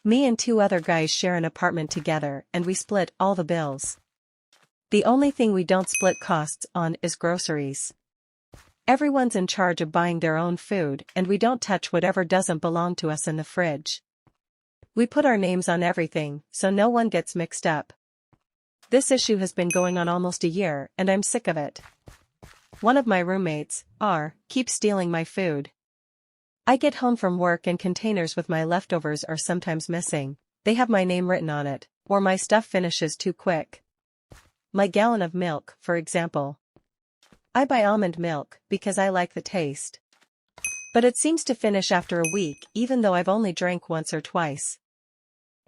Me and two other guys share an apartment together and we split all the bills. The only thing we don't split costs on is groceries. Everyone's in charge of buying their own food and we don't touch whatever doesn't belong to us in the fridge. We put our names on everything, so no one gets mixed up. This issue has been going on almost a year and I'm sick of it. One of my roommates, R, keeps stealing my food. I get home from work and containers with my leftovers are sometimes missing. They have my name written on it, or my stuff finishes too quick. My gallon of milk, for example. I buy almond milk because I like the taste. But it seems to finish after a week even though I've only drank once or twice.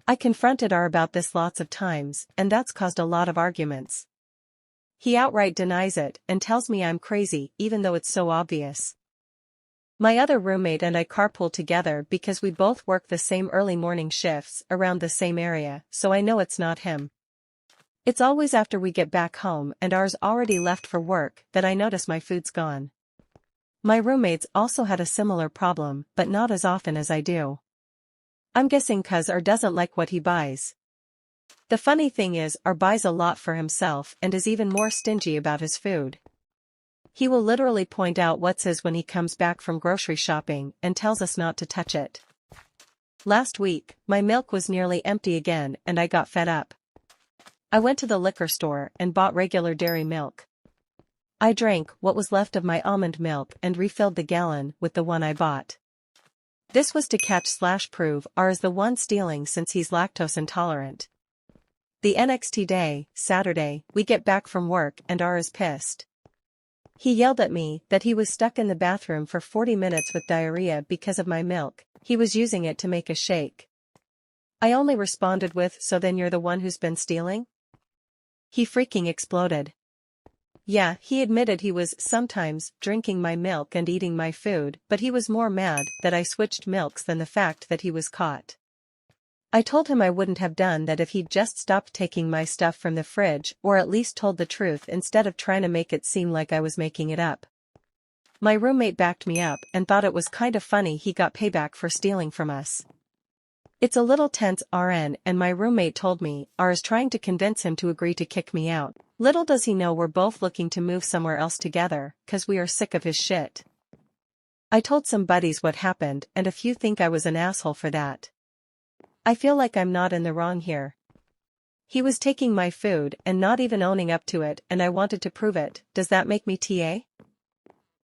I confronted R about this lots of times and that's caused a lot of arguments. He outright denies it and tells me I'm crazy even though it's so obvious. My other roommate and I carpool together because we both work the same early morning shifts around the same area, so I know it's not him. It's always after we get back home and R's already left for work that I notice my food's gone. My roommates also had a similar problem, but not as often as I do. I'm guessing 'cause R doesn't like what he buys. The funny thing is R buys a lot for himself and is even more stingy about his food. He will literally point out what's his when he comes back from grocery shopping and tells us not to touch it. Last week, my milk was nearly empty again and I got fed up. I went to the liquor store and bought regular dairy milk. I drank what was left of my almond milk and refilled the gallon with the one I bought. This was to catch/prove R is the one stealing since he's lactose intolerant. The next day, Saturday, we get back from work and R is pissed. He yelled at me that he was stuck in the bathroom for 40 minutes with diarrhea because of my milk. He was using it to make a shake. I only responded with, "So then you're the one who's been stealing?" He freaking exploded. Yeah, he admitted he was sometimes drinking my milk and eating my food, but he was more mad that I switched milks than the fact that he was caught. I told him I wouldn't have done that if he'd just stopped taking my stuff from the fridge or at least told the truth instead of trying to make it seem like I was making it up. My roommate backed me up and thought it was kind of funny he got payback for stealing from us. It's a little tense RN and my roommate told me R is trying to convince him to agree to kick me out. Little does he know we're both looking to move somewhere else together, 'cause we are sick of his shit. I told some buddies what happened and a few think I was an asshole for that. I feel like I'm not in the wrong here. He was taking my food and not even owning up to it and I wanted to prove it. Does that make me TA?